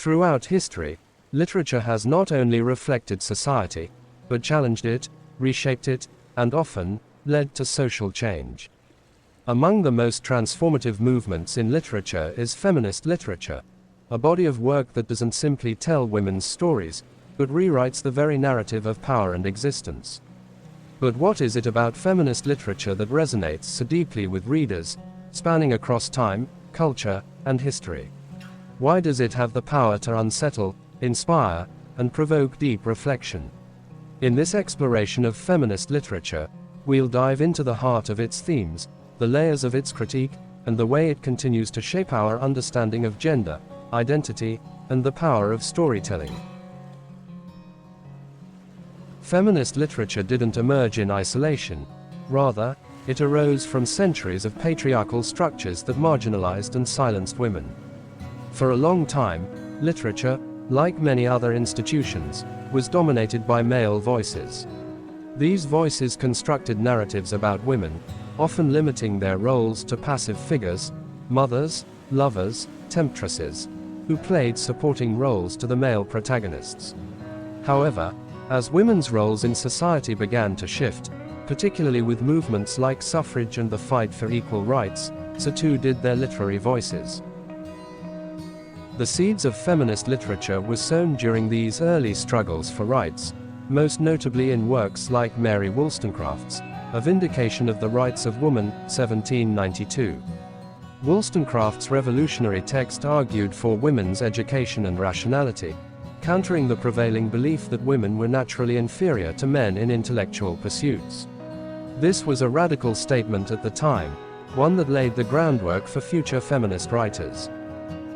Throughout history, literature has not only reflected society, but challenged it, reshaped it, and often led to social change. Among the most transformative movements in literature is feminist literature, a body of work that doesn't simply tell women's stories, but rewrites the very narrative of power and existence. But what is it about feminist literature that resonates so deeply with readers, spanning across time, culture, and history? Why does it have the power to unsettle, inspire, and provoke deep reflection? In this exploration of feminist literature, we'll dive into the heart of its themes, the layers of its critique, and the way it continues to shape our understanding of gender, identity, and the power of storytelling. Feminist literature didn't emerge in isolation. Rather, it arose from centuries of patriarchal structures that marginalized and silenced women. For a long time, literature, like many other institutions, was dominated by male voices. These voices constructed narratives about women, often limiting their roles to passive figures, mothers, lovers, temptresses, who played supporting roles to the male protagonists. However, as women's roles in society began to shift, particularly with movements like suffrage and the fight for equal rights, so too did their literary voices. The seeds of feminist literature were sown during these early struggles for rights, most notably in works like Mary Wollstonecraft's A Vindication of the Rights of Woman, 1792. Wollstonecraft's revolutionary text argued for women's education and rationality, countering the prevailing belief that women were naturally inferior to men in intellectual pursuits. This was a radical statement at the time, one that laid the groundwork for future feminist writers.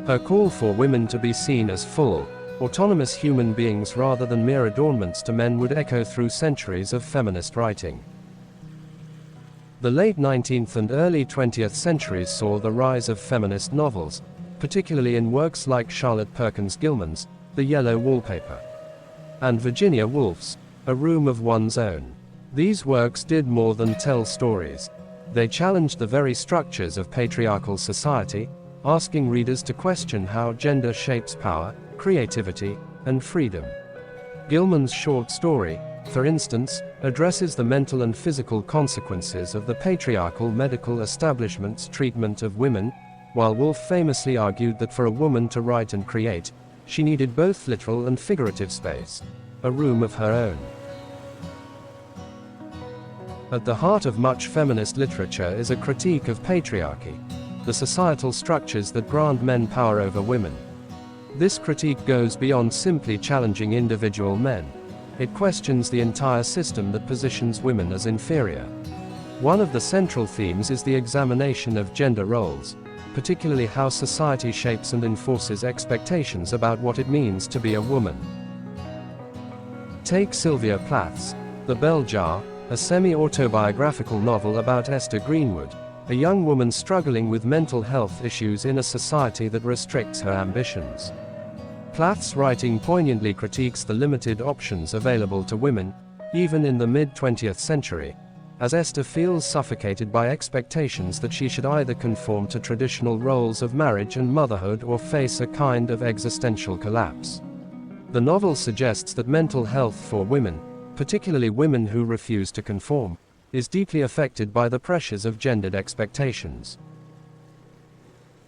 Her call for women to be seen as full, autonomous human beings rather than mere adornments to men would echo through centuries of feminist writing. The late 19th and early 20th centuries saw the rise of feminist novels, particularly in works like Charlotte Perkins Gilman's The Yellow Wallpaper and Virginia Woolf's A Room of One's Own. These works did more than tell stories. They challenged the very structures of patriarchal society, asking readers to question how gender shapes power, creativity, and freedom. Gilman's short story, for instance, addresses the mental and physical consequences of the patriarchal medical establishment's treatment of women, while Woolf famously argued that for a woman to write and create, she needed both literal and figurative space, a room of her own. At the heart of much feminist literature is a critique of patriarchy, the societal structures that grant men power over women. This critique goes beyond simply challenging individual men. It questions the entire system that positions women as inferior. One of the central themes is the examination of gender roles, particularly how society shapes and enforces expectations about what it means to be a woman. Take Sylvia Plath's The Bell Jar, a semi-autobiographical novel about Esther Greenwood, a young woman struggling with mental health issues in a society that restricts her ambitions. Plath's writing poignantly critiques the limited options available to women, even in the mid-20th century, as Esther feels suffocated by expectations that she should either conform to traditional roles of marriage and motherhood or face a kind of existential collapse. The novel suggests that mental health for women, particularly women who refuse to conform, is deeply affected by the pressures of gendered expectations.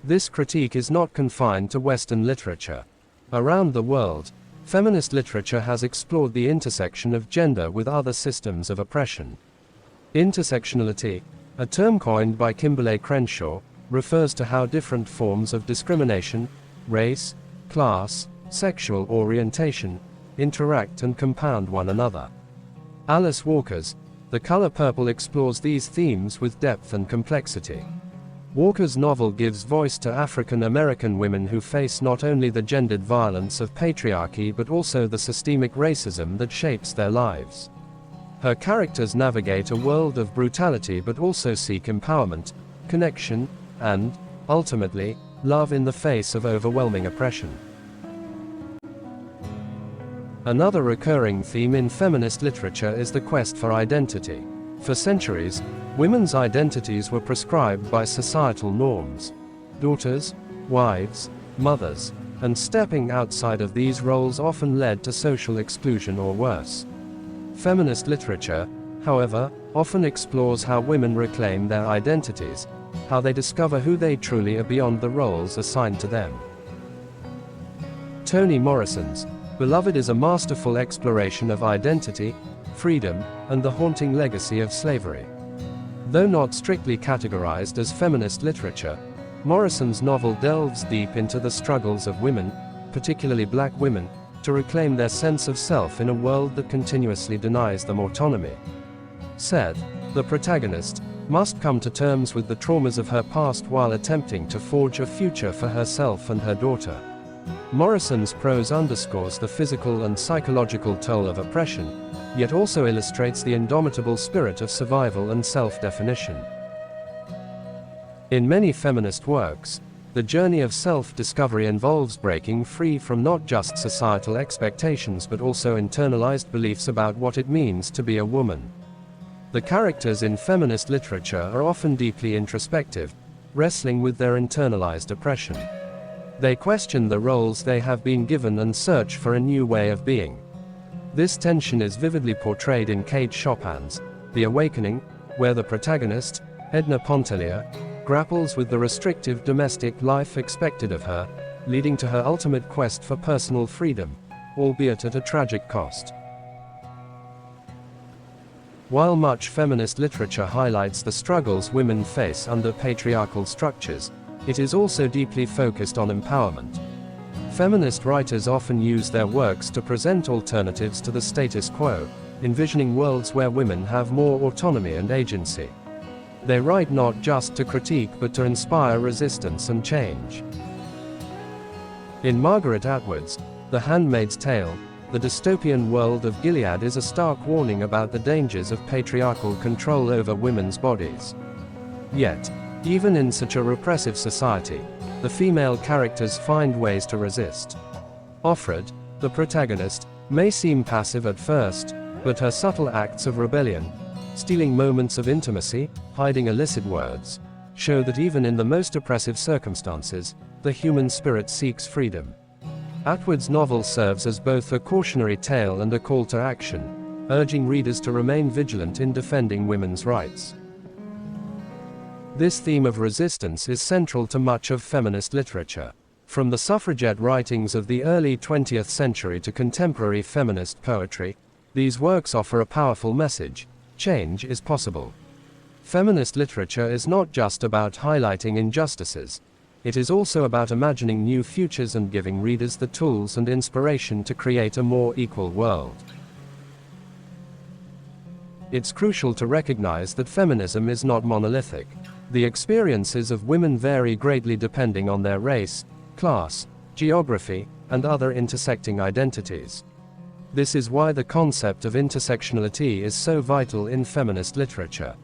This critique is not confined to Western literature. Around the world, feminist literature has explored the intersection of gender with other systems of oppression. Intersectionality, a term coined by Kimberlé Crenshaw, refers to how different forms of discrimination, race, class, sexual orientation, interact and compound one another. Alice Walker's The Color Purple explores these themes with depth and complexity. Walker's novel gives voice to African American women who face not only the gendered violence of patriarchy but also the systemic racism that shapes their lives. Her characters navigate a world of brutality but also seek empowerment, connection, and, ultimately, love in the face of overwhelming oppression. Another recurring theme in feminist literature is the quest for identity. For centuries, women's identities were prescribed by societal norms. Daughters, wives, mothers, and stepping outside of these roles often led to social exclusion or worse. Feminist literature, however, often explores how women reclaim their identities, how they discover who they truly are beyond the roles assigned to them. Toni Morrison's Beloved is a masterful exploration of identity, freedom, and the haunting legacy of slavery. Though not strictly categorized as feminist literature, Morrison's novel delves deep into the struggles of women, particularly black women, to reclaim their sense of self in a world that continuously denies them autonomy. Seth, the protagonist, must come to terms with the traumas of her past while attempting to forge a future for herself and her daughter. Morrison's prose underscores the physical and psychological toll of oppression, yet also illustrates the indomitable spirit of survival and self-definition. In many feminist works, the journey of self-discovery involves breaking free from not just societal expectations but also internalized beliefs about what it means to be a woman. The characters in feminist literature are often deeply introspective, wrestling with their internalized oppression. They question the roles they have been given and search for a new way of being. This tension is vividly portrayed in Kate Chopin's The Awakening, where the protagonist, Edna Pontellier, grapples with the restrictive domestic life expected of her, leading to her ultimate quest for personal freedom, albeit at a tragic cost. While much feminist literature highlights the struggles women face under patriarchal structures, it is also deeply focused on empowerment. Feminist writers often use their works to present alternatives to the status quo, envisioning worlds where women have more autonomy and agency. They write not just to critique but to inspire resistance and change. In Margaret Atwood's The Handmaid's Tale, the dystopian world of Gilead is a stark warning about the dangers of patriarchal control over women's bodies. Yet, even in such a repressive society, the female characters find ways to resist. Offred, the protagonist, may seem passive at first, but her subtle acts of rebellion, stealing moments of intimacy, hiding illicit words, show that even in the most oppressive circumstances, the human spirit seeks freedom. Atwood's novel serves as both a cautionary tale and a call to action, urging readers to remain vigilant in defending women's rights. This theme of resistance is central to much of feminist literature. From the suffragette writings of the early 20th century to contemporary feminist poetry, these works offer a powerful message: change is possible. Feminist literature is not just about highlighting injustices. It is also about imagining new futures and giving readers the tools and inspiration to create a more equal world. It's crucial to recognize that feminism is not monolithic. The experiences of women vary greatly depending on their race, class, geography, and other intersecting identities. This is why the concept of intersectionality is so vital in feminist literature.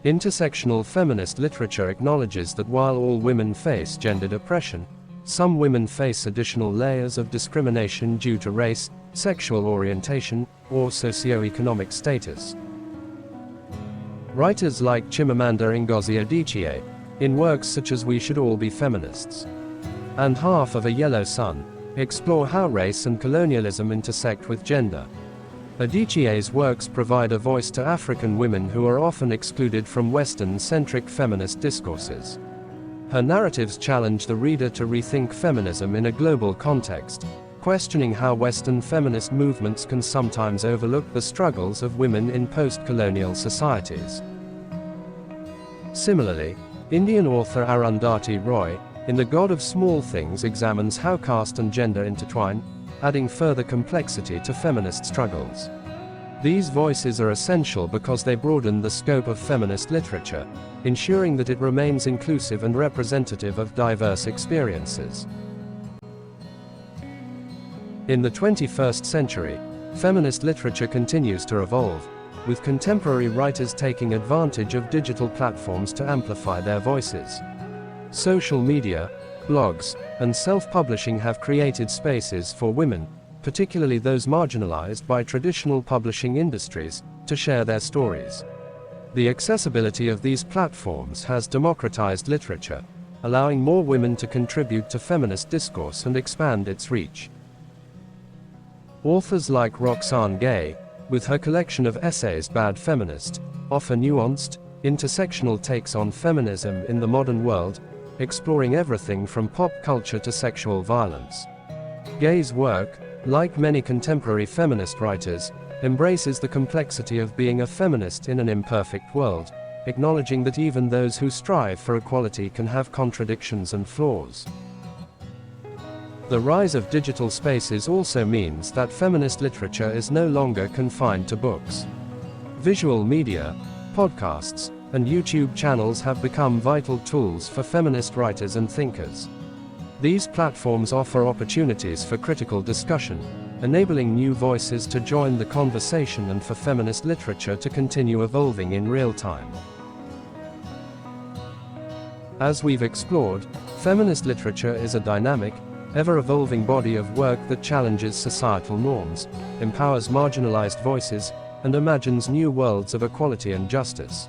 Intersectional feminist literature acknowledges that while all women face gendered oppression, some women face additional layers of discrimination due to race, sexual orientation, or socioeconomic status. Writers like Chimamanda Ngozi Adichie, in works such as We Should All Be Feminists and Half of a Yellow Sun, explore how race and colonialism intersect with gender. Adichie's works provide a voice to African women who are often excluded from Western-centric feminist discourses. Her narratives challenge the reader to rethink feminism in a global context, questioning how Western feminist movements can sometimes overlook the struggles of women in post-colonial societies. Similarly, Indian author Arundhati Roy, in The God of Small Things, examines how caste and gender intertwine, adding further complexity to feminist struggles. These voices are essential because they broaden the scope of feminist literature, ensuring that it remains inclusive and representative of diverse experiences. In the 21st century, feminist literature continues to evolve, with contemporary writers taking advantage of digital platforms to amplify their voices. Social media, blogs, and self-publishing have created spaces for women, particularly those marginalized by traditional publishing industries, to share their stories. The accessibility of these platforms has democratized literature, allowing more women to contribute to feminist discourse and expand its reach. Authors like Roxane Gay, with her collection of essays Bad Feminist, offer nuanced, intersectional takes on feminism in the modern world, exploring everything from pop culture to sexual violence. Gay's work, like many contemporary feminist writers, embraces the complexity of being a feminist in an imperfect world, acknowledging that even those who strive for equality can have contradictions and flaws. The rise of digital spaces also means that feminist literature is no longer confined to books. Visual media, podcasts, and YouTube channels have become vital tools for feminist writers and thinkers. These platforms offer opportunities for critical discussion, enabling new voices to join the conversation and for feminist literature to continue evolving in real time. As we've explored, feminist literature is a dynamic, ever-evolving body of work that challenges societal norms, empowers marginalized voices, and imagines new worlds of equality and justice.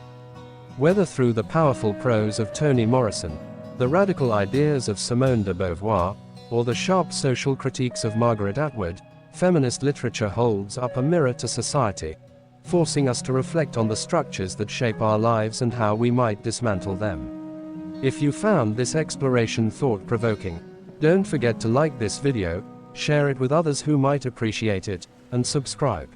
Whether through the powerful prose of Toni Morrison, the radical ideas of Simone de Beauvoir, or the sharp social critiques of Margaret Atwood, feminist literature holds up a mirror to society, forcing us to reflect on the structures that shape our lives and how we might dismantle them. If you found this exploration thought-provoking, don't forget to like this video, share it with others who might appreciate it, and subscribe.